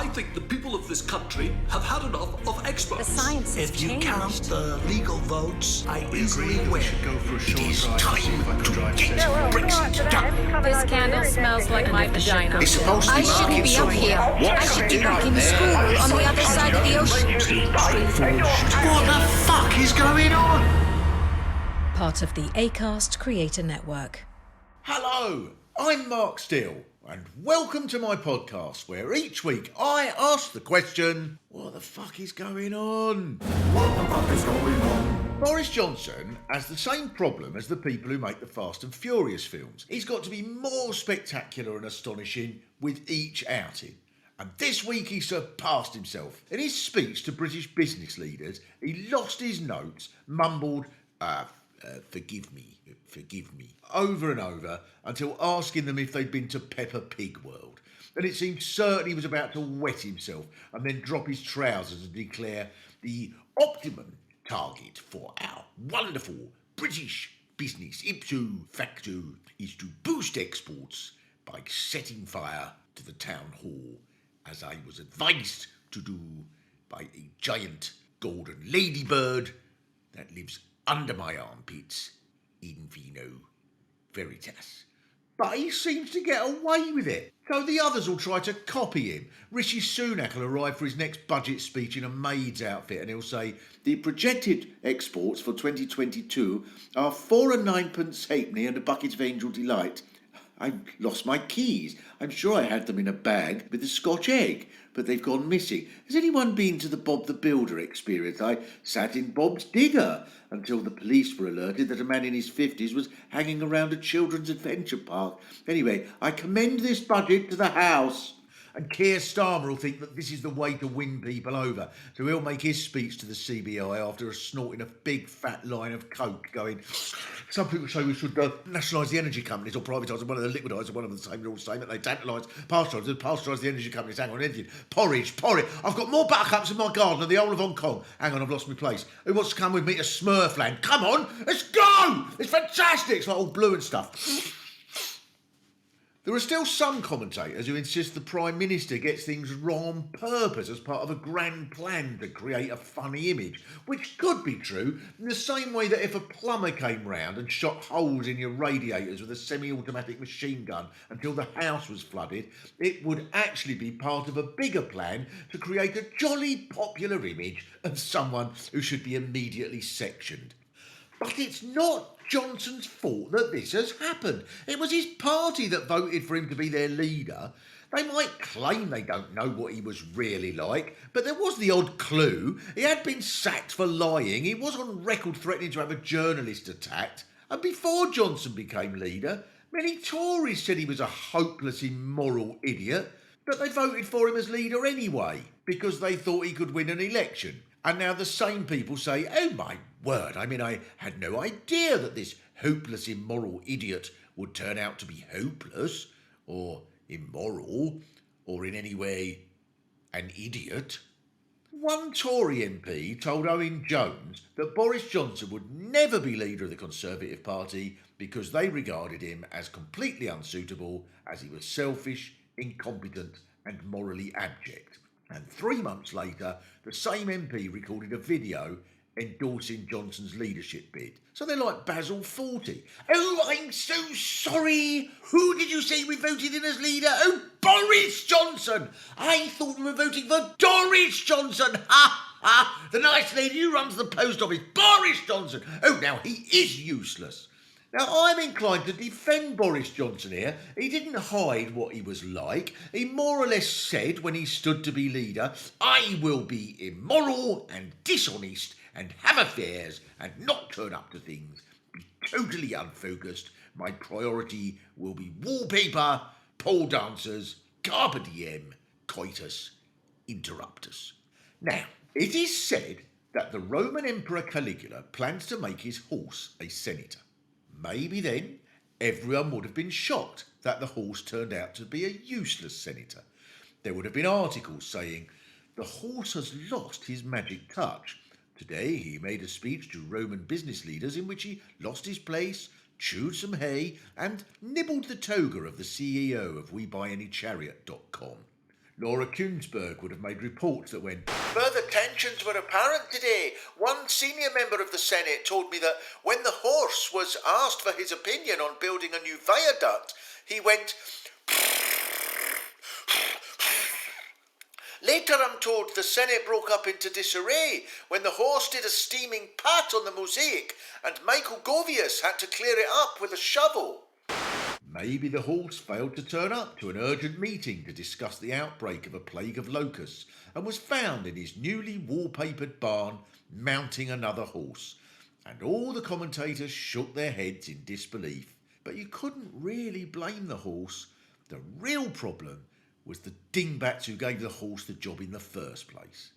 I think the people of this country have had enough of experts. The science has If you changed. count the legal votes, I easily We win. should go for a short It is drive to see if I can drive get safely. Brexit done. This candle smells like my vagina. It's supposed to I be shouldn't market be up support. here. What I should be doing back in there? school on the other side of the ocean. What the fuck is going on? Part of the Acast Creator Network. Hello, I'm Mark Steele, and welcome to my podcast where each week I ask the question, what the fuck is going on? What the fuck is going on? Boris Johnson has the same problem as the people who make the Fast and Furious films. He's got to be more spectacular and astonishing with each outing. And this week he surpassed himself. In his speech to British business leaders, he lost his notes, mumbled, forgive me, over and over until asking them if they'd been to Peppa Pig World. And it seemed certain he was about to wet himself and then drop his trousers and declare the optimum target for our wonderful British business ipso facto is to boost exports by setting fire to the town hall, as I was advised to do by a giant golden ladybird that lives under my armpits in vino veritas. But he seems to get away with it. So the others will try to copy him. Rishi Sunak will arrive for his next budget speech in a maid's outfit and he'll say, the projected exports for 2022 are 4 and 9pence halfpenny and a bucket of Angel Delight. I've lost my keys. I'm sure I had them in a bag with a Scotch egg, but they've gone missing. Has anyone been to the Bob the Builder experience? I sat in Bob's Digger until the police were alerted that a man in his 50s was hanging around a children's adventure park. Anyway, I commend this budget to the House. And Keir Starmer will think that this is the way to win people over. So he'll make his speech to the CBI after snorting a big fat line of coke going, some people say we should nationalise the energy companies or privatise them, one of them liquidise them, one of them the same, they're all saying that they tantalise, pasteurise the energy companies. Hang on, anything. Porridge. I've got more buttercups in my garden than the whole of Hong Kong. Hang on, I've lost my place. Who wants to come with me to Smurfland? Come on, let's go! It's fantastic. It's like all blue and stuff. There are still some commentators who insist the Prime Minister gets things wrong on purpose as part of a grand plan to create a funny image, which could be true in the same way that if a plumber came round and shot holes in your radiators with a semi-automatic machine gun until the house was flooded, it would actually be part of a bigger plan to create a jolly popular image of someone who should be immediately sectioned. But it's not Johnson's fault that this has happened. It was his party that voted for him to be their leader. They might claim they don't know what he was really like, but there was the odd clue. He had been sacked for lying. He was on record threatening to have a journalist attacked. And before Johnson became leader, many Tories said he was a hopeless, immoral idiot, but they voted for him as leader anyway, because they thought he could win an election. And now the same people say, oh my word, I had no idea that this hopeless, immoral idiot would turn out to be hopeless, or immoral, or in any way an idiot. One Tory MP told Owen Jones that Boris Johnson would never be leader of the Conservative Party because they regarded him as completely unsuitable, as he was selfish, incompetent and morally abject. And 3 months later, the same MP recorded a video endorsing Johnson's leadership bid. So they're like Basil Fawlty. Oh, I'm so sorry. Who did you say we voted in as leader? Oh, Boris Johnson. I thought we were voting for Doris Johnson. Ha, ha. The nice lady who runs the post office. Boris Johnson. Oh, now he is useless. Now, I'm inclined to defend Boris Johnson here. He didn't hide what he was like. He more or less said when he stood to be leader, I will be immoral and dishonest and have affairs and not turn up to things, be totally unfocused. My priority will be wallpaper, pole dancers, carpe diem, coitus interruptus. Now, it is said that the Roman Emperor Caligula plans to make his horse a senator. Maybe then everyone would have been shocked that the horse turned out to be a useless senator. There would have been articles saying, the horse has lost his magic touch. Today he made a speech to Roman business leaders in which he lost his place, chewed some hay and nibbled the toga of the CEO of WeBuyAnyChariot.com. Laura Kuensberg would have made reports that went, "Further tensions were apparent today. One senior member of the Senate told me that when the horse was asked for his opinion on building a new viaduct, he went... Later, I'm told, the Senate broke up into disarray when the horse did a steaming pat on the mosaic and Michael Govius had to clear it up with a shovel." Maybe the horse failed to turn up to an urgent meeting to discuss the outbreak of a plague of locusts and was found in his newly wallpapered barn mounting another horse. And all the commentators shook their heads in disbelief. But you couldn't really blame the horse. The real problem was the dingbats who gave the horse the job in the first place.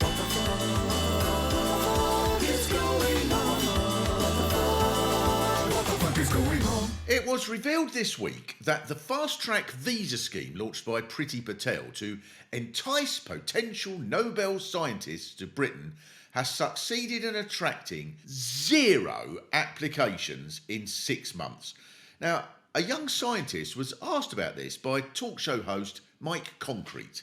It was revealed this week that the fast-track visa scheme launched by Priti Patel to entice potential Nobel scientists to Britain has succeeded in attracting 0 applications in 6 months. Now, a young scientist was asked about this by talk show host Mike Concrete.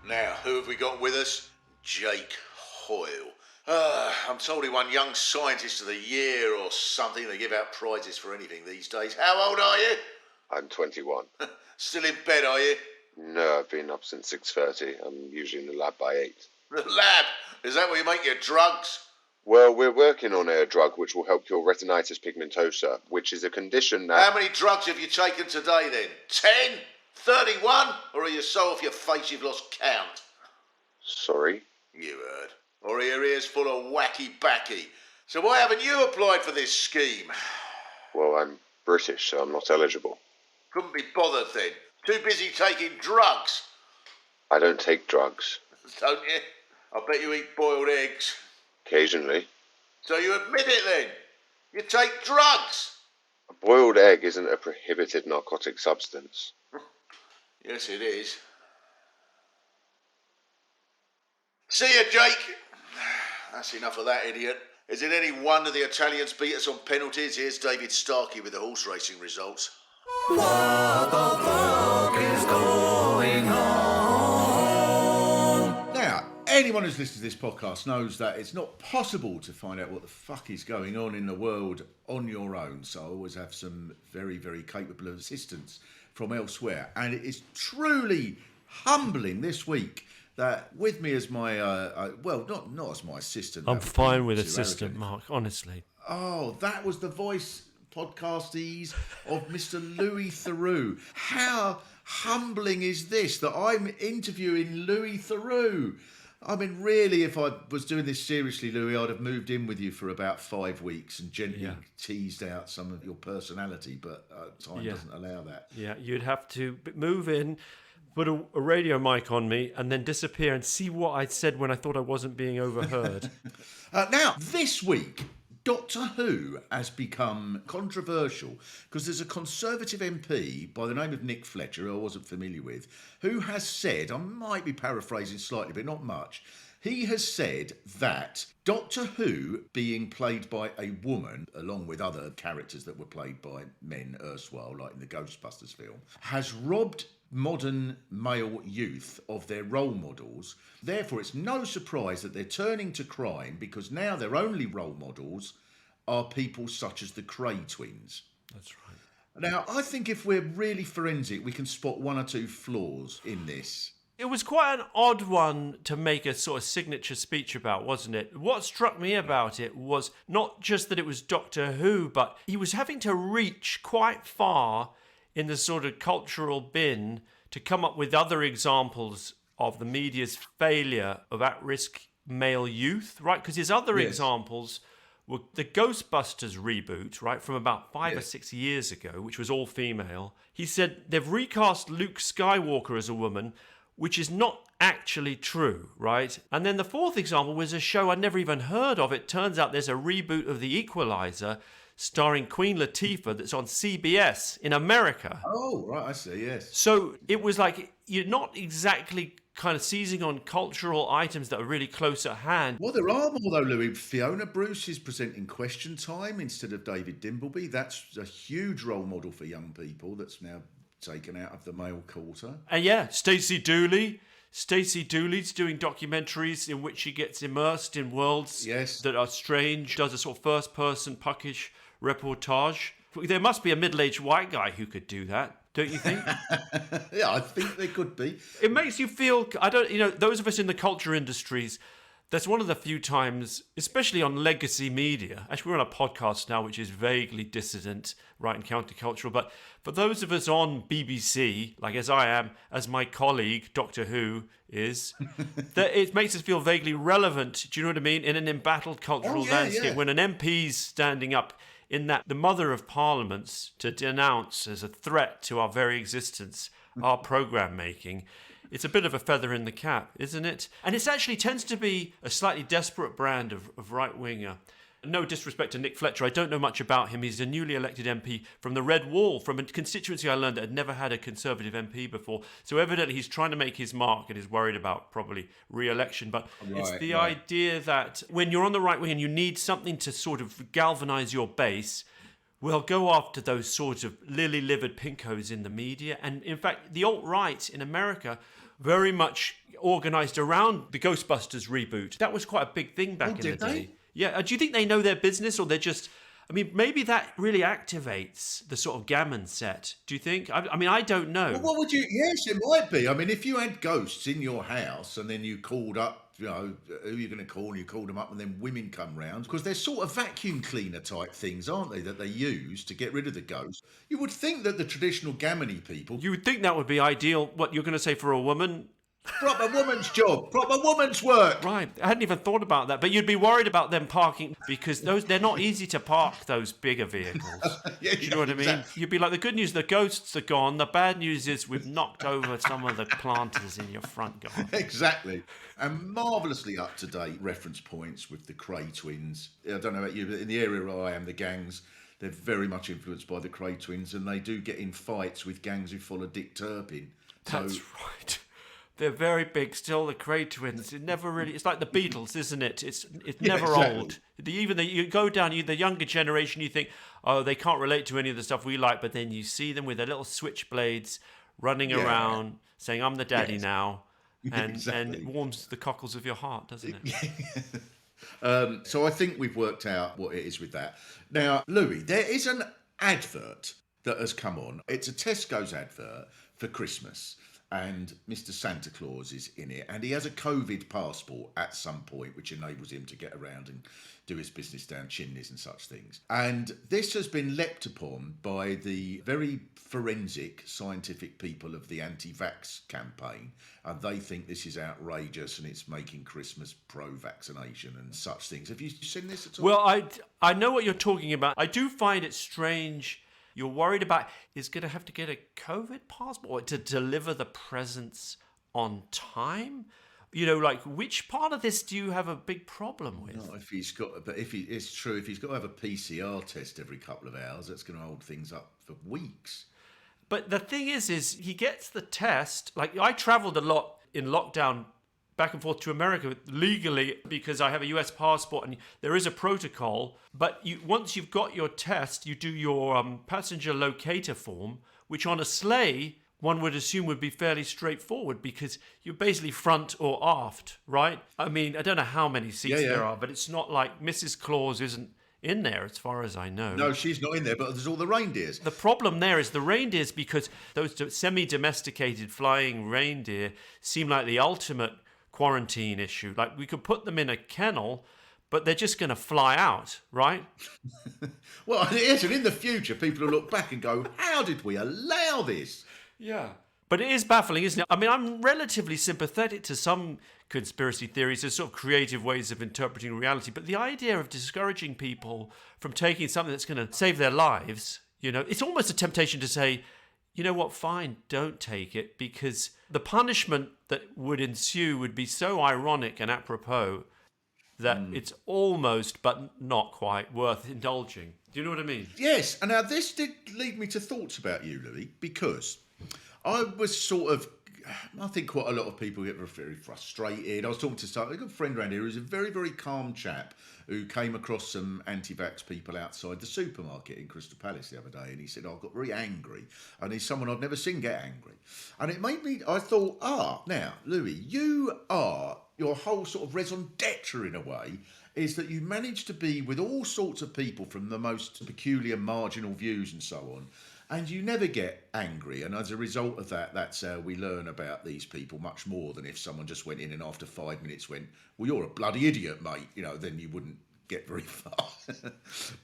"Now, who have we got with us? Jakeoyle. I'm told he won Young Scientist of the Year or something. They give out prizes for anything these days. How old are you?" I'm 21. Still in bed, are you? No, I've been up since 6:30. I'm usually in the lab by 8. The lab? Is that where you make your drugs? Well, we're working on a drug which will help cure retinitis pigmentosa, which is a condition that... How many drugs have you taken today then? 10? 31? Or are you so off your face you've lost count? Sorry? You heard. Or are your ears full of wacky-backy? So why haven't you applied for this scheme? Well, I'm British, so I'm not eligible. Couldn't be bothered then. Too busy taking drugs. I don't take drugs. Don't you? I bet you eat boiled eggs. Occasionally. So you admit it then? You take drugs? A boiled egg isn't a prohibited narcotic substance. Yes, it is. See you, Jake. That's enough of that idiot. Is it any wonder the Italians beat us on penalties? Here's David Starkey with the horse racing results. What the fuck is going on? Now, anyone who's listened to this podcast knows that it's not possible to find out what the fuck is going on in the world on your own. So I always have some very, very capable assistance from elsewhere. And it is truly humbling this week that with me as my, well, not as my assistant. I'm fine with assistant, Mark, honestly. Oh, that was the voice, podcastees, of Mr. Louis Theroux. How humbling is this, that I'm interviewing Louis Theroux? I mean, really, if I was doing this seriously, Louis, I'd have moved in with you for about 5 weeks and gently teased out some of your personality, but time doesn't allow that. Yeah, you'd have to move in, put a radio mic on me, and then disappear and see what I said when I thought I wasn't being overheard. Now, this week, Doctor Who has become controversial because there's a Conservative MP by the name of Nick Fletcher, who I wasn't familiar with, who has said, I might be paraphrasing slightly, but not much, he has said that Doctor Who, being played by a woman, along with other characters that were played by men erstwhile, like in the Ghostbusters film, has robbed modern male youth of their role models. Therefore, it's no surprise that they're turning to crime because now their only role models are people such as the Cray twins. That's right. Now, I think if we're really forensic, we can spot one or two flaws in this. It was quite an odd one to make a sort of signature speech about, wasn't it? What struck me about it was not just that it was Doctor Who, but he was having to reach quite far in the sort of cultural bin to come up with other examples of the media's failure of at-risk male youth, right? Because his other examples were the Ghostbusters reboot, right, from about 5 or 6 years ago, which was all female. He said they've recast Luke Skywalker as a woman, which is not actually true, right? And then the fourth example was a show I'd never even heard of. It turns out there's a reboot of The Equalizer starring Queen Latifah that's on CBS in America. Oh, right, I see, yes. So it was like you're not exactly kind of seizing on cultural items that are really close at hand. Well, there are more, though, Louis. Fiona Bruce is presenting Question Time instead of David Dimbleby. That's a huge role model for young people that's now taken out of the male quarter. And Stacey Dooley Stacey Dooley's doing documentaries in which she gets immersed in worlds that are strange, does a sort of first-person puckish reportage. There must be a middle-aged white guy who could do that, don't you think? Yeah, I think there could be. It makes you feel, those of us in the culture industries, that's one of the few times, especially on legacy media. Actually, we're on a podcast now which is vaguely dissident, right, and countercultural. But for those of us on BBC, like as I am, as my colleague, Doctor Who, is, that it makes us feel vaguely relevant, do you know what I mean, in an embattled cultural landscape. When an MP's standing up in that the mother of parliaments to denounce as a threat to our very existence, our programme making, it's a bit of a feather in the cap, isn't it? And it actually tends to be a slightly desperate brand of right-winger. No disrespect to Nick Fletcher, I don't know much about him. He's a newly elected MP from the Red Wall, from a constituency I learned that had never had a Conservative MP before. So evidently he's trying to make his mark and is worried about probably re-election. But it's the idea that when you're on the right wing and you need something to sort of galvanise your base, well, go after those sort of lily-livered pinkos in the media. And in fact, the alt-right in America very much organised around the Ghostbusters reboot. That was quite a big thing back in the day. Yeah, do you think they know their business, or they're just... I mean, maybe that really activates the sort of gammon set. Do you think? I mean, I don't know. Well, what would you... Yes, it might be. I mean, if you had ghosts in your house and then you called up, who you're going to call, and you called them up and then women come round, because they're sort of vacuum cleaner type things, aren't they, that they use to get rid of the ghosts. You would think that the traditional gammony people... You would think that would be ideal. What you're going to say for a woman... Proper woman's job, proper woman's work. Right, I hadn't even thought about that. But you'd be worried about them parking, because they're not easy to park, those bigger vehicles. Do you know what I mean? Exactly. You'd be like, the good news, the ghosts are gone. The bad news is we've knocked over some of the planters in your front garden. Exactly. And marvellously up-to-date reference points with the Cray twins. I don't know about you, but in the area where I am, the gangs, they're very much influenced by the Cray twins, and they do get in fights with gangs who follow Dick Turpin. That's right. They're very big still, the Cray twins. It never really... It's like the Beatles, isn't it? It's never old. You go down, the younger generation, you think, oh, they can't relate to any of the stuff we like, but then you see them with their little switchblades running around saying, I'm the daddy now. And it warms the cockles of your heart, doesn't it? So I think we've worked out what it is with that. Now, Louis, there is an advert that has come on. It's a Tesco's advert for Christmas. And Mr. Santa Claus is in it, and he has a COVID passport at some point, which enables him to get around and do his business down chimneys and such things. And this has been leapt upon by the very forensic scientific people of the anti-vax campaign, and they think this is outrageous and it's making Christmas pro-vaccination and such things. Have you seen this at all? Well, I know what you're talking about. I do find it strange. You're worried about is going to have to get a COVID passport to deliver the presents on time? Like which part of this do you have a big problem with? Not if he's got, but it's true, if he's got to have a PCR test every couple of hours, that's going to hold things up for weeks. But the thing is he gets the test. Like I travelled a lot in lockdown back and forth to America legally because I have a US passport and there is a protocol. But once you've got your test, you do your passenger locator form, which on a sleigh, one would assume would be fairly straightforward because you're basically front or aft, right? I mean, I don't know how many seats there are, but it's not like Mrs. Claus isn't in there as far as I know. No, she's not in there, but there's all the reindeers. The problem there is the reindeers, because those semi-domesticated flying reindeer seem like the ultimate quarantine issue. Like we could put them in a kennel, but they're just going to fly out, right? Well, yes, and in the future, people will look back and go, how did we allow this? Yeah. But it is baffling, isn't it? I mean, I'm relatively sympathetic to some conspiracy theories as sort of creative ways of interpreting reality, but the idea of discouraging people from taking something that's going to save their lives, it's almost a temptation to say, you know what, fine, don't take it, because the punishment that would ensue would be so ironic and apropos that it's almost, but not quite, worth indulging. Do you know what I mean? Yes, and now this did lead me to thoughts about you, Louis, because I was sort of I think quite a lot of people get very frustrated. I was talking to a good friend around here who's a very, very calm chap who came across some anti-vax people outside the supermarket in Crystal Palace the other day, and he said, I got very angry, and he's someone I've never seen get angry. And it made me, I thought, now, Louis, your whole sort of raison d'etre in a way is that you manage to be with all sorts of people from the most peculiar marginal views and so on, and you never get angry. And as a result of that, that's how we learn about these people much more than if someone just went in and after 5 minutes went, well, you're a bloody idiot, mate. Then you wouldn't get very far.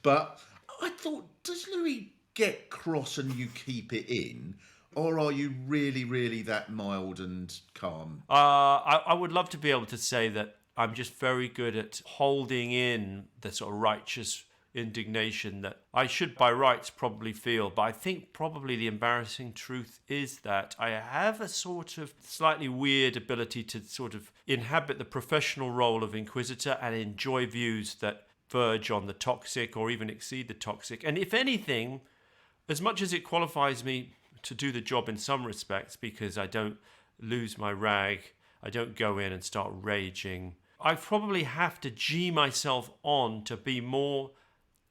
But I thought, does Louis get cross and you keep it in? Or are you really, really that mild and calm? I would love to be able to say that I'm just very good at holding in the sort of righteous indignation that I should by rights probably feel. But I think probably the embarrassing truth is that I have a sort of slightly weird ability to sort of inhabit the professional role of Inquisitor and enjoy views that verge on the toxic or even exceed the toxic. And if anything, as much as it qualifies me to do the job in some respects, because I don't lose my rag, I don't go in and start raging, I probably have to G myself on to be more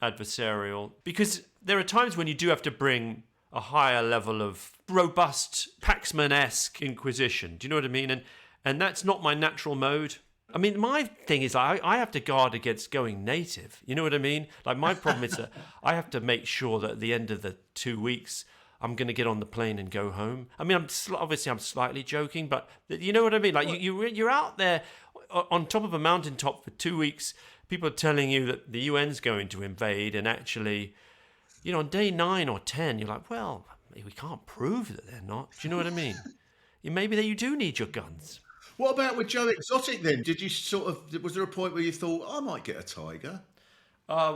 adversarial, because there are times when you do have to bring a higher level of robust Paxman-esque inquisition. Do you know what I mean? And that's not my natural mode. I mean, my thing is I have to guard against going native. You know what I mean? Like, my problem is that I have to make sure that at the end of the 2 weeks, I'm going to get on the plane and go home. I mean, I'm slightly joking, but you know what I mean? Like, you're out there on top of a mountaintop for 2 weeks. People are telling you that the UN's going to invade, and actually, on day 9 or 10, you're like, well, we can't prove that they're not. Do you know what I mean? Maybe that you do need your guns. What about with Joe Exotic then? Did you was there a point where you thought, I might get a tiger?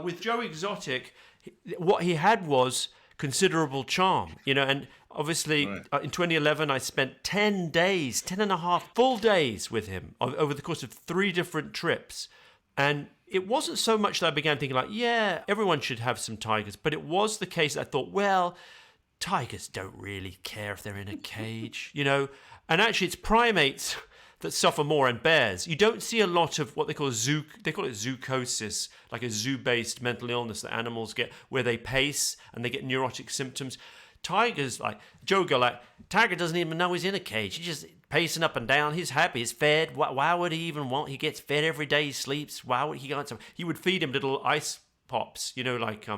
With Joe Exotic, what he had was considerable charm, and obviously in 2011 I spent 10 and a half full days with him over the course of 3 different trips. And it wasn't so much that I began thinking like, yeah, everyone should have some tigers, but it was the case that I thought, well, tigers don't really care if they're in a cage, and actually it's primates that suffer more, and bears. You don't see a lot of what they call it zoochosis, like a zoo-based mental illness that animals get, where they pace and they get neurotic symptoms. Tigers, like Joe go like, tiger doesn't even know he's in a cage. He's just pacing up and down. He's happy. He's fed. Why would he even want? He gets fed every day. He sleeps. Why would he go? He would feed him little ice pops, like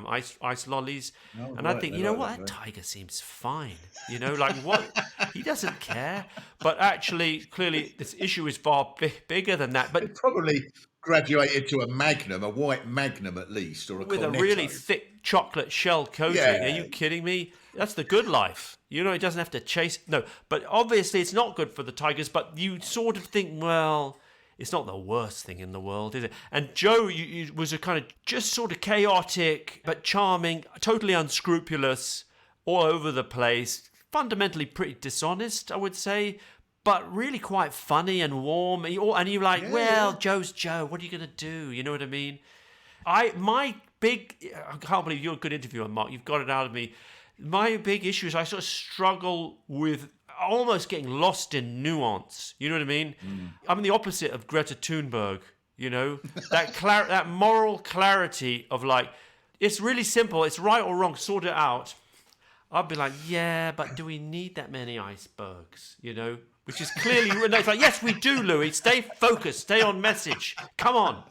ice lollies. Oh, and I think, that tiger seems fine. Like what? He doesn't care. But actually, clearly, this issue is far bigger than that. But it probably graduated to a Magnum, a white Magnum at least, or a with Cornetto. A really thick chocolate shell coating. Yeah. Are you kidding me? That's the good life. He doesn't have to chase. No, but obviously it's not good for the tigers. But you sort of think, well, it's not the worst thing in the world, is it? And Joe was a kind of just sort of chaotic but charming, totally unscrupulous, all over the place, fundamentally pretty dishonest, I would say, but really quite funny and warm. And you're like, Joe's Joe. What are you going to do? You know what I mean? I can't believe you're a good interviewer, Mark. You've got it out of me. My big issue is I sort of struggle with almost getting lost in nuance. You know what I mean? I'm the opposite of Greta Thunberg, that moral clarity of like, it's really simple, it's right or wrong, sort it out. I'd be like, yeah, but do we need that many icebergs? Which is clearly, no, it's like, yes, we do, Louis. Stay focused, stay on message. Come on.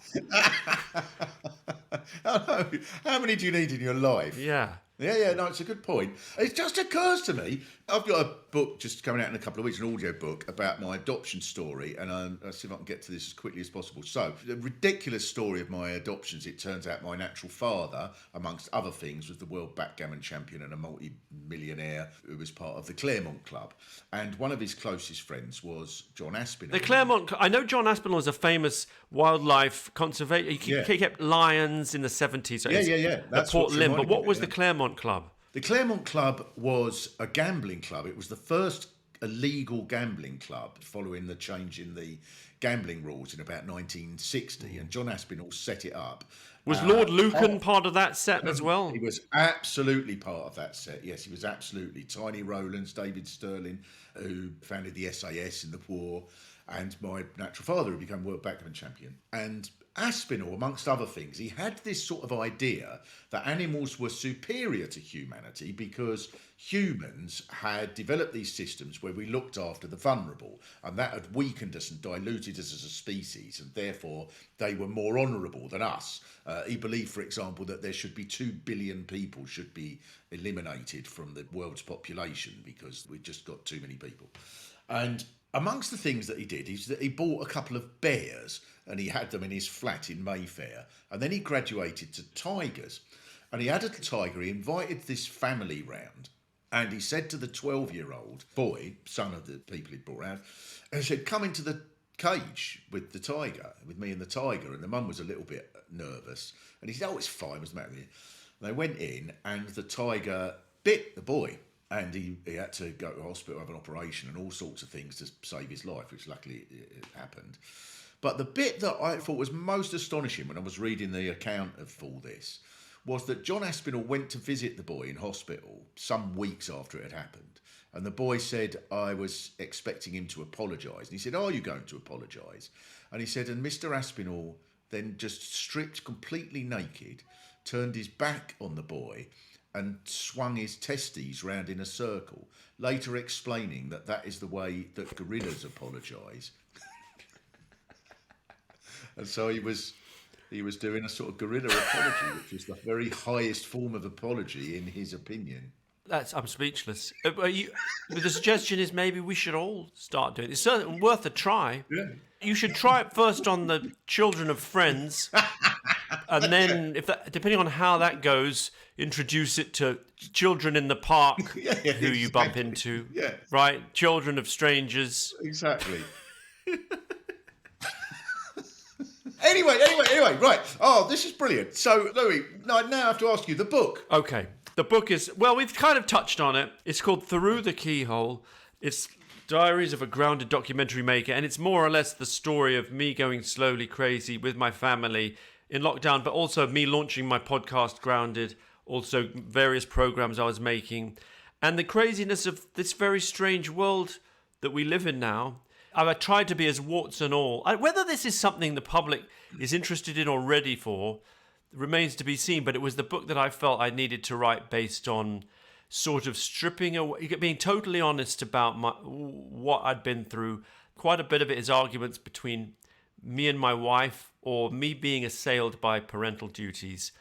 How many do you need in your life? Yeah. Yeah, no, it's a good point. It just occurs to me, I've got a book just coming out in a couple of weeks, an audio book about my adoption story, and I'll see if I can get to this as quickly as possible. So, the ridiculous story of my adoptions, it turns out my natural father, amongst other things, was the world backgammon champion and a multi-millionaire who was part of the Claremont Club. And one of his closest friends was John Aspinall. The Claremont, I know John Aspinall is a famous wildlife conservator. He kept lions in the 70s. So yeah. That's Port Limb. But what was the Claremont Club? The Claremont Club was a gambling club. It was the first a legal gambling club following the change in the gambling rules in about 1960, and John Aspinall set it up. Was Lord Lucan part of that set as well? He was absolutely part of that set, yes, he was absolutely. Tiny Rowlands, David Sterling, who founded the SAS in the war, and my natural father, who became world backgammon champion. And Aspinall, amongst other things, he had this sort of idea that animals were superior to humanity because humans had developed these systems where we looked after the vulnerable, and that had weakened us and diluted us as a species, and therefore they were more honourable than us. He believed, for example, that there should be 2 billion people should be eliminated from the world's population because we've just got too many people. And amongst the things that he did is that he bought a couple of bears and he had them in his flat in Mayfair. And then he graduated to tigers. And he had a tiger, he invited this family round. And he said to the 12-year-old boy, son of the people he'd brought round, and he said, come into the cage with the tiger, with me and the tiger. And the mum was a little bit nervous. And he said, oh, it's fine, what's the matter with you? And they went in and the tiger bit the boy. And he had to go to hospital, have an operation and all sorts of things to save his life, which luckily it happened. But the bit that I thought was most astonishing when I was reading the account of all this was that John Aspinall went to visit the boy in hospital some weeks after it had happened. And the boy said, I was expecting him to apologise. And he said, are you going to apologise? And he said, and Mr. Aspinall then just stripped completely naked, turned his back on the boy and swung his testes round in a circle, later explaining that that is the way that gorillas apologise. And so he was doing a sort of gorilla apology, which was the very highest form of apology in his opinion. I'm speechless. The suggestion is maybe we should all start doing it. It's certainly worth a try. Yeah. You should try it first on the children of friends, and then, depending on how that goes, introduce it to children in the park who you bump into. Yeah. Right? Children of strangers. Exactly. Anyway, right. Oh, this is brilliant. So, Louis, I now have to ask you the book. Okay. The book is, well, we've kind of touched on it. It's called Theroux, the Keyhole. It's Diaries of a Grounded Documentary Maker, and it's more or less the story of me going slowly crazy with my family in lockdown, but also me launching my podcast, Grounded, also various programs I was making, and the craziness of this very strange world that we live in now. I've tried to be as warts and all. Whether this is something the public is interested in or ready for remains to be seen, but it was the book that I felt I needed to write based on sort of stripping away, being totally honest about what I'd been through. Quite a bit of it is arguments between me and my wife, or me being assailed by parental duties.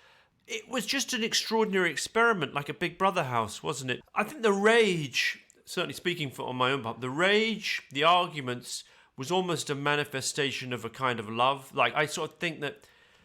It was just an extraordinary experiment, like a Big Brother house, wasn't it? I think the rage, certainly speaking on my own part, the rage, the arguments, was almost a manifestation of a kind of love. Like, I sort of think that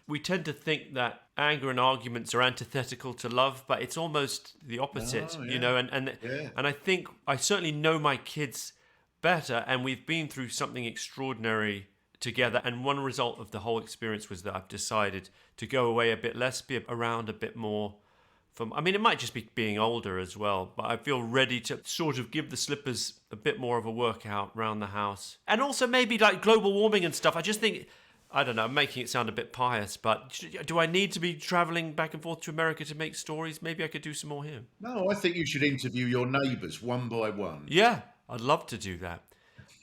we tend to think that anger and arguments are antithetical to love, but it's almost the opposite, you know. And I think I certainly know my kids better, and we've been through something extraordinary together. And one result of the whole experience was that I've decided to go away a bit less, be around a bit more. I mean, it might just be being older as well, but I feel ready to sort of give the slippers a bit more of a workout around the house. And also maybe like global warming and stuff. I just think, I don't know, I'm making it sound a bit pious, but do I need to be travelling back and forth to America to make stories? Maybe I could do some more here. No, I think you should interview your neighbours one by one. Yeah, I'd love to do that.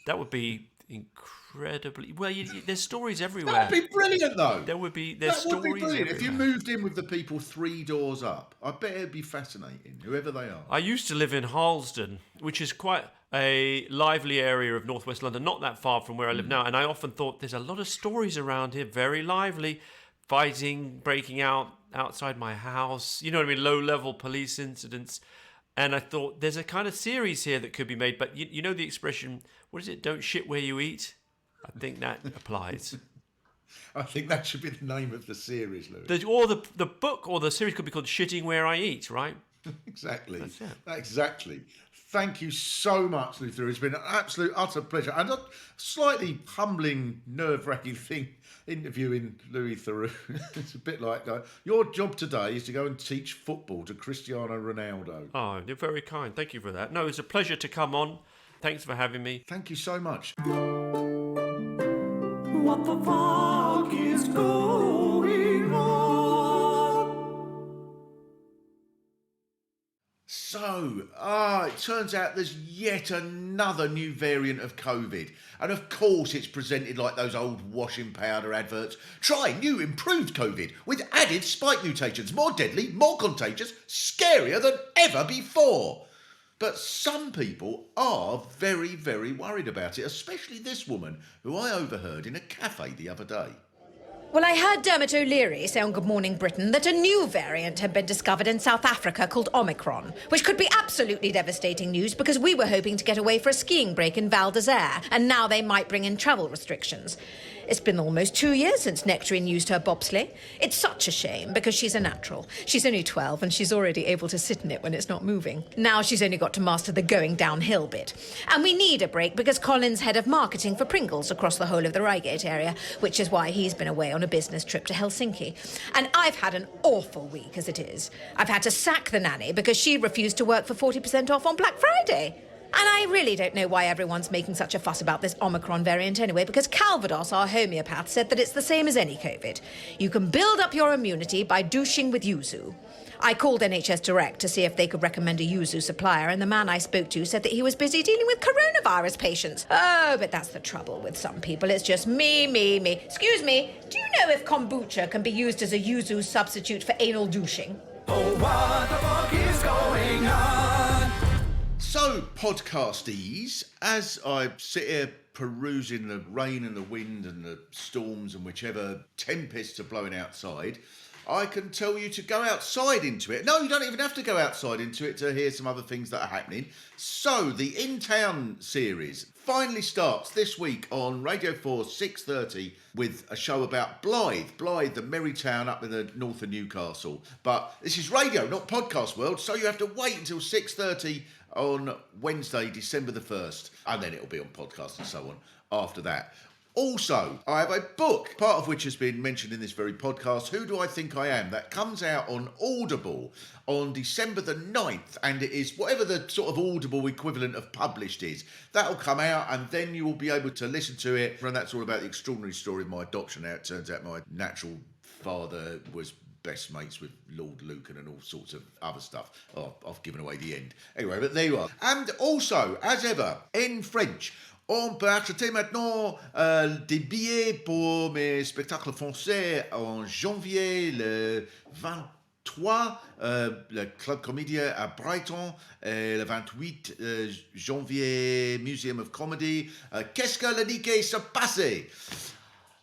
That would be incredibly... Well, there's stories everywhere. That would be brilliant, though. There's stories would be brilliant. everywhere. If you moved in with the people 3 doors up, I bet it'd be fascinating, whoever they are. I used to live in Harlesden, which is quite a lively area of northwest London, not that far from where I live now. And I often thought there's a lot of stories around here, very lively, fighting, breaking out outside my house, you know what I mean, low-level police incidents. And I thought there's a kind of series here that could be made. But you know the expression, what is it, don't shit where you eat? I think that applies. I think that should be the name of the series, Louis. The book or the series could be called Shitting Where I Eat, right? Exactly. That's it. Exactly. Thank you so much, Luther. It's been an absolute, utter pleasure. And a slightly humbling, nerve-wracking thing, interviewing Louis Theroux. It's a bit like, your job today is to go and teach football to Cristiano Ronaldo. Oh, you're very kind. Thank you for that. No, it's a pleasure to come on. Thanks for having me. Thank you so much. What the fuck is going on? So, it turns out there's yet another new variant of COVID. And of course it's presented like those old washing powder adverts. Try new improved COVID with added spike mutations, more deadly, more contagious, scarier than ever before. But some people are very, very worried about it, especially this woman who I overheard in a cafe the other day. Well, I heard Dermot O'Leary say on Good Morning Britain that a new variant had been discovered in South Africa called Omicron, which could be absolutely devastating news because we were hoping to get away for a skiing break in Val d'Isere, and now they might bring in travel restrictions. It's been almost 2 years since Nectarine used her bobsleigh. It's such a shame because she's a natural. She's only 12 and she's already able to sit in it when it's not moving. Now she's only got to master the going downhill bit. And we need a break because Colin's head of marketing for Pringles across the whole of the Reigate area, which is why he's been away on a business trip to Helsinki. And I've had an awful week as it is. I've had to sack the nanny because she refused to work for 40% off on Black Friday. And I really don't know why everyone's making such a fuss about this Omicron variant anyway, because Calvados, our homeopath, said that it's the same as any COVID. You can build up your immunity by douching with yuzu. I called NHS Direct to see if they could recommend a yuzu supplier, and the man I spoke to said that he was busy dealing with coronavirus patients. Oh, but that's the trouble with some people. It's just me. Excuse me, do you know if kombucha can be used as a yuzu substitute for anal douching? Oh, what the fuck is going on? So, podcastees, as I sit here perusing the rain and the wind and the storms and whichever tempests are blowing outside, I can tell you to go outside into it. No, you don't even have to go outside into it to hear some other things that are happening. So, the In Town series finally starts this week on Radio 4, 6:30, with a show about Blythe, the merry town up in the north of Newcastle. But this is radio, not podcast world, so you have to wait until 6:30 on Wednesday, December the 1st, and then it'll be on podcast and so on after that. Also, I have a book, part of which has been mentioned in this very podcast, Who Do I Think I Am? That comes out on Audible on December the 9th, and it is whatever the sort of Audible equivalent of published is. That'll come out, and then you will be able to listen to it, and that's all about the extraordinary story of my adoption. Now it turns out my natural father was best mates with Lord Lucan and all sorts of other stuff. Oh, I've given away the end. Anyway, but there you are. And also, as ever, in French, on peut acheter maintenant des billets pour mes spectacles français en janvier le 23, le Club Comédia à Brighton, et le 28 janvier, Museum of Comedy. Qu'est-ce que le niqué se passe?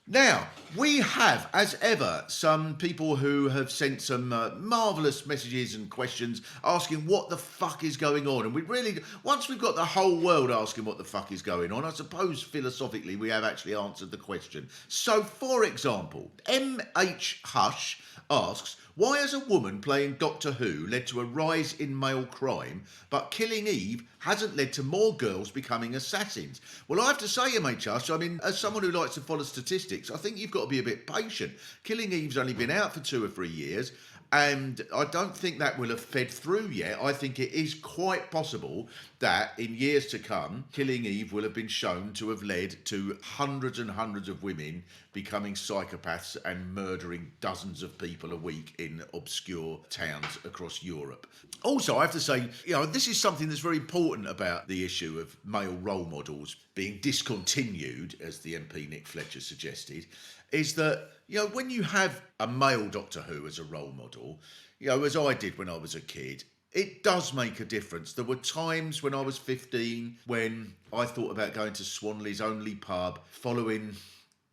Now, we have, as ever, some people who have sent some marvellous messages and questions asking what the fuck is going on. And we really, once we've got the whole world asking what the fuck is going on, I suppose philosophically we have actually answered the question. So, for example, M.H. Hush asks, why has a woman playing Doctor Who led to a rise in male crime, but Killing Eve hasn't led to more girls becoming assassins? Well, I have to say, M.H. Hush, I mean, as someone who likes to follow statistics, I think you've got to be a bit patient. Killing Eve's only been out for 2 or 3 years, and I don't think that will have fed through yet. I think it is quite possible that in years to come, Killing Eve will have been shown to have led to hundreds and hundreds of women becoming psychopaths and murdering dozens of people a week in obscure towns across Europe. Also, I have to say, you know, this is something that's very important about the issue of male role models being discontinued, as the MP Nick Fletcher suggested, is that, you know, when you have a male Doctor Who as a role model, you know, as I did when I was a kid, it does make a difference. There were times when I was 15 when I thought about going to Swanley's only pub, following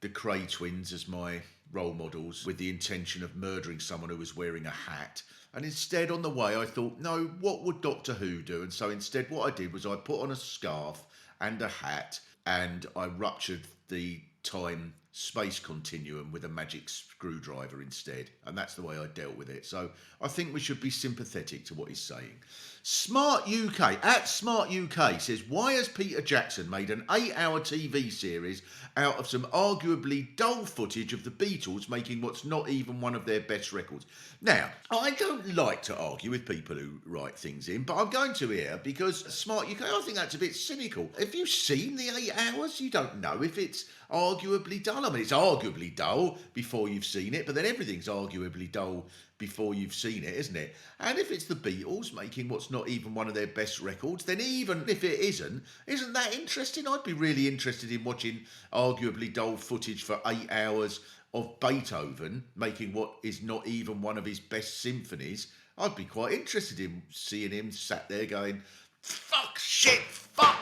the Cray twins as my role models with the intention of murdering someone who was wearing a hat. And instead, on the way, I thought, no, what would Doctor Who do? And so instead, what I did was I put on a scarf and a hat, and I ruptured the time space continuum with a magic screwdriver instead. And that's the way I dealt with it. So I think we should be sympathetic to what he's saying. Smart UK, at Smart UK, says, why has Peter Jackson made an 8-hour TV series out of some arguably dull footage of the Beatles making what's not even one of their best records? Now, I don't like to argue with people who write things in, but I'm going to here because Smart UK, I think that's a bit cynical. Have you seen the 8 hours? You don't know if it's arguably dull. I mean, it's arguably dull before you've seen it, but then everything's arguably dull before you've seen it, isn't it? And if it's the Beatles making what's not even one of their best records, then even if it isn't that interesting? I'd be really interested in watching arguably dull footage for 8 hours of Beethoven making what is not even one of his best symphonies. I'd be quite interested in seeing him sat there going, fuck, shit, fuck.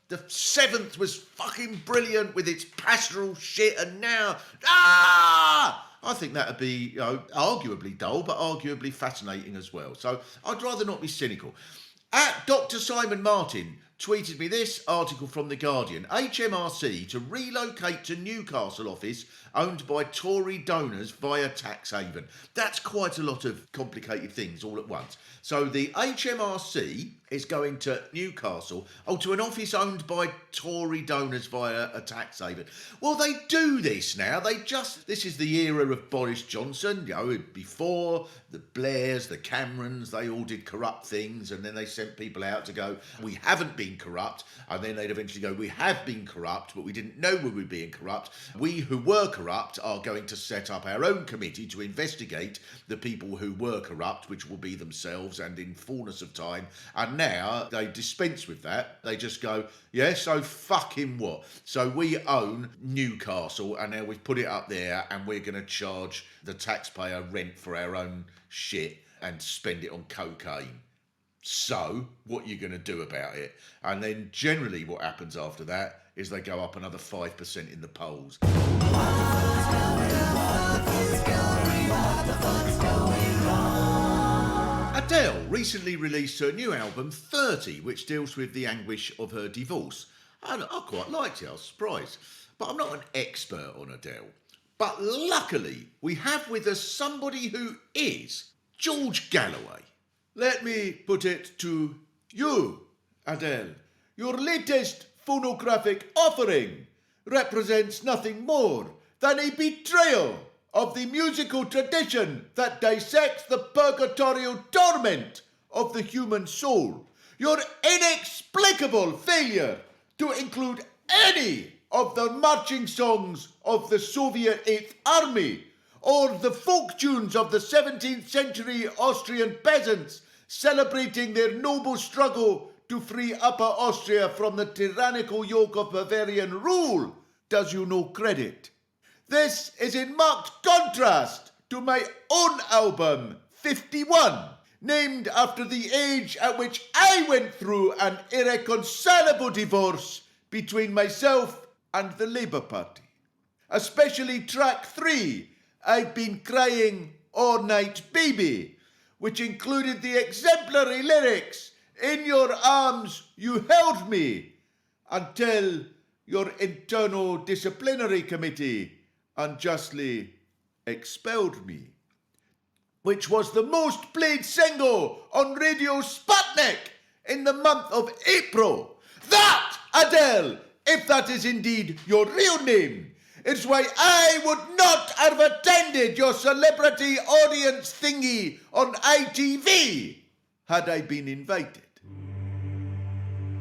The 7th was fucking brilliant with its pastoral shit, and now, I think that would be, arguably dull, but arguably fascinating as well. So I'd rather not be cynical. At Dr. Simon Martin tweeted me this article from The Guardian. HMRC to relocate to Newcastle office owned by Tory donors via tax haven. That's quite a lot of complicated things all at once. So the HMRC is going to Newcastle, to an office owned by Tory donors via a tax haven. Well, they do this now. This is the era of Boris Johnson. Before the Blairs, the Camerons, they all did corrupt things, and then they sent people out to go, we haven't been corrupt, and then they'd eventually go, we have been corrupt, but we didn't know we were being corrupt. We who were corrupt are going to set up our own committee to investigate the people who were corrupt, which will be themselves, and in fullness of time. And now they dispense with that. They just go, yeah, so fucking what? So we own Newcastle, and now we've put it up there, and we're going to charge the taxpayer rent for our own shit and spend it on cocaine. So, what are you going to do about it? And then generally what happens after that is they go up another 5% in the polls. Adele recently released her new album 30, which deals with the anguish of her divorce. And I quite liked it, I was surprised. But I'm not an expert on Adele. But luckily, we have with us somebody who is, George Galloway. Let me put it to you, Adele. Your latest phonographic offering represents nothing more than a betrayal of the musical tradition that dissects the purgatorial torment of the human soul. Your inexplicable failure to include any of the marching songs of the Soviet Eighth Army or the folk tunes of the 17th century Austrian peasants celebrating their noble struggle to free Upper Austria from the tyrannical yoke of Bavarian rule does you no credit. This is in marked contrast to my own album, 51, named after the age at which I went through an irreconcilable divorce between myself and the Labour Party. Especially track 3, I've Been Crying All Night Baby, which included the exemplary lyrics, "In your arms you held me," until your internal disciplinary committee unjustly expelled me, which was the most played single on Radio Sputnik in the month of April. That, Adele, if that is indeed your real name, is why I would not have attended your celebrity audience thingy on ITV had I been invited.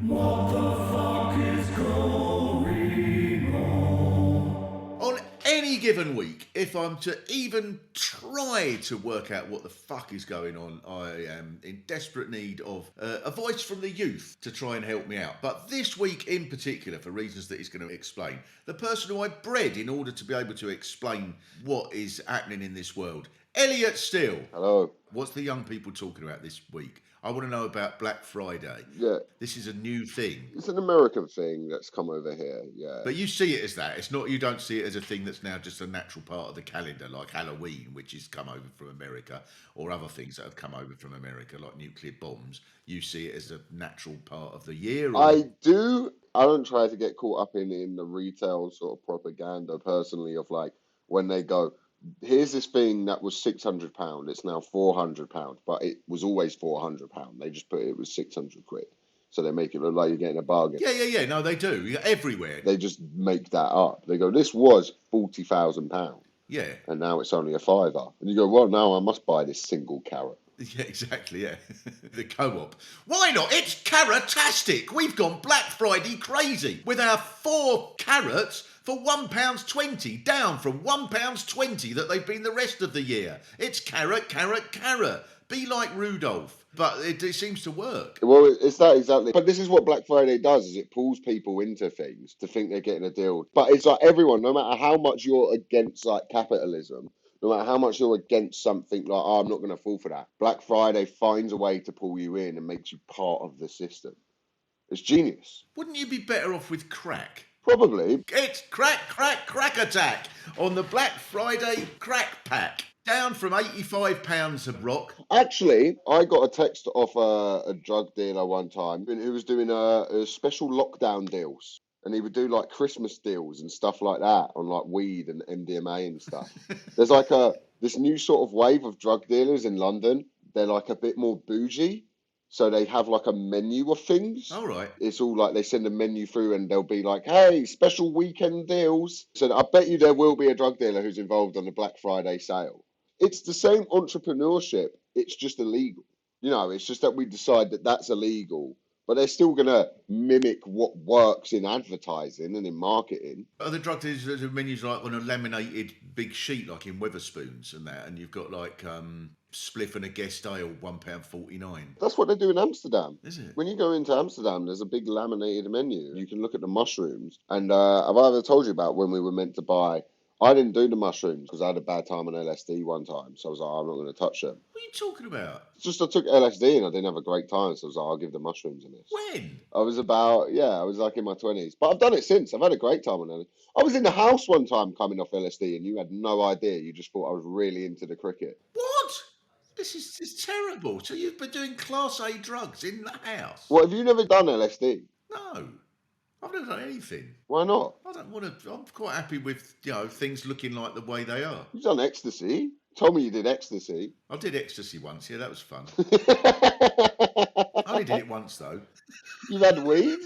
What the fuck is going on? On any given week, if I'm to even try to work out what the fuck is going on, I am in desperate need of a voice from the youth to try and help me out. But this week in particular, for reasons that he's going to explain, the person who I bred in order to be able to explain what is happening in this world, Elliot Steele. Hello. What's the young people talking about this week? I want to know about Black Friday. Yeah. This is a new thing. It's an American thing that's come over here, yeah. But you see it as that. It's not. You don't see it as a thing that's now just a natural part of the calendar, like Halloween, which has come over from America, or other things that have come over from America, like nuclear bombs. You see it as a natural part of the year. Or... I do. I don't try to get caught up in the retail sort of propaganda personally of like when they go, here's this thing that was £600, it's now £400, but it was always £400. They just put it was 600 quid. So they make it look like you're getting a bargain. Yeah. No, they do. You're everywhere. They just make that up. They go, this was £40,000. Yeah. And now it's only a £5. And you go, well, now I must buy this single carrot. Yeah, exactly, yeah. The co-op. Why not? It's carrot-tastic. We've gone Black Friday crazy with our 4 carrots for £1.20, down from £1.20 that they've been the rest of the year. It's carrot. Be like Rudolph. But it seems to work. Well, it's that exactly. But this is what Black Friday does, is it pulls people into things to think they're getting a deal. But it's like everyone, no matter how much you're against like capitalism, no matter how much you're against something like, oh, I'm not going to fall for that, Black Friday finds a way to pull you in and makes you part of the system. It's genius. Wouldn't you be better off with crack? Probably. It's crack attack on the Black Friday crack pack. Down from £85 a rock. Actually, I got a text off a drug dealer one time who was doing a special lockdown deals. And he would do like Christmas deals and stuff like that on like weed and MDMA and stuff. There's like this new sort of wave of drug dealers in London. They're like a bit more bougie. So they have like a menu of things. All right. It's all like they send a menu through and they'll be like, hey, special weekend deals. So I bet you there will be a drug dealer who's involved on the Black Friday sale. It's the same entrepreneurship. It's just illegal. You know, it's just that we decide that that's illegal. But they're still going to mimic what works in advertising and in marketing. Are the drug dealers, the menus like on a laminated big sheet like in Wetherspoons and that, and you've got like spliff and a guest ale, £1.49. That's what they do in Amsterdam. Is it? When you go into Amsterdam, there's a big laminated menu. You can look at the mushrooms. And have I ever told you about when we were meant to buy... I didn't do the mushrooms because I had a bad time on LSD one time. So I was like, I'm not going to touch them. What are you talking about? It's just I took LSD and I didn't have a great time. So I was like, I'll give the mushrooms a miss. When? I was like in my 20s. But I've done it since. I've had a great time on LSD. I was in the house one time coming off LSD and you had no idea. You just thought I was really into the cricket. What? This is terrible. So you've been doing Class A drugs in the house? What, have you never done LSD? No. I've never done anything. Why not? I don't want to. I'm quite happy with things looking like the way they are. You've done ecstasy. You told me you did ecstasy. I did ecstasy once. Yeah, that was fun. I only did it once though. You've had weed?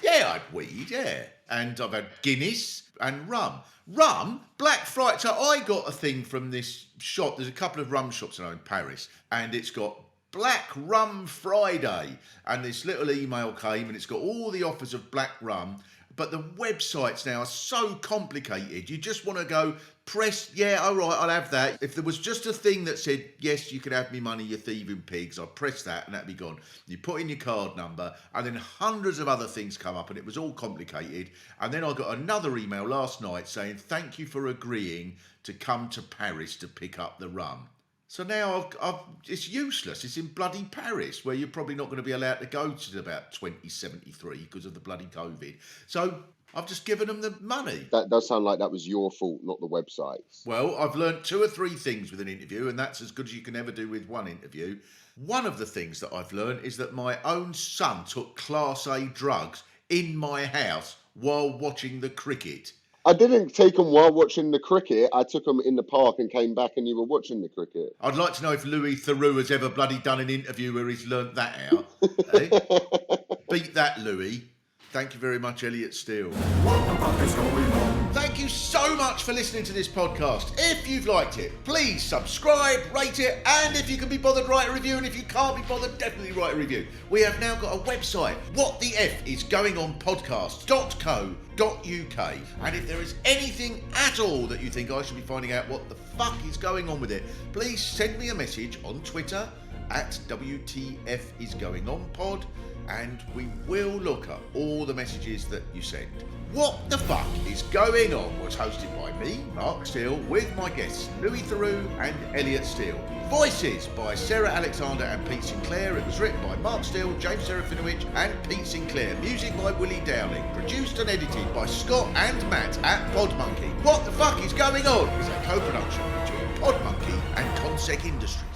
Yeah, I had weed. Yeah, and I've had Guinness and rum. Rum, Black Friday. So I got a thing from this shop. There's a couple of rum shops in Paris, and it's got Black Rum Friday, and this little email came and it's got all the offers of black rum, but the websites now are so complicated. You just want to go press, yeah, all right, I'll have that. If there was just a thing that said, yes, you can have me money, you thieving pigs, I'd press that and that'd be gone. You put in your card number and then hundreds of other things come up and it was all complicated. And then I got another email last night saying, thank you for agreeing to come to Paris to pick up the rum. So now it's useless. It's in bloody Paris, where you're probably not going to be allowed to go to about 2073 because of the bloody COVID. So I've just given them the money. That does sound like that was your fault, not the website's. Well, I've learnt 2 or 3 things with an interview, and that's as good as you can ever do with one interview. One of the things that I've learnt is that my own son took Class A drugs in my house while watching the cricket. I didn't take them while watching the cricket. I took them in the park and came back and you were watching the cricket. I'd like to know if Louis Theroux has ever bloody done an interview where he's learnt that out. Eh? Beat that, Louis. Thank you very much, Elliot Steele. What the fuck is going on? Thank you so much for listening to this podcast. If you've liked it, please subscribe, rate it, and if you can be bothered, write a review, and if you can't be bothered, definitely write a review. We have now got a website, whatthefingoonpodcast.co.uk, and if there is anything at all that you think I should be finding out what the fuck is going on with it, please send me a message on Twitter at WTFisGoingOnPod. and we will look at all the messages that you send. What the Fuck is Going On was hosted by me, Mark Steele, with my guests Louis Theroux and Elliot Steele. Voices by Sarah Alexander and Pete Sinclair. It was written by Mark Steele, James Serafinowicz and Pete Sinclair. Music by Willie Dowling. Produced and edited by Scott and Matt at Podmonkey. What the Fuck is Going On is a co-production between Podmonkey and Consec Industries.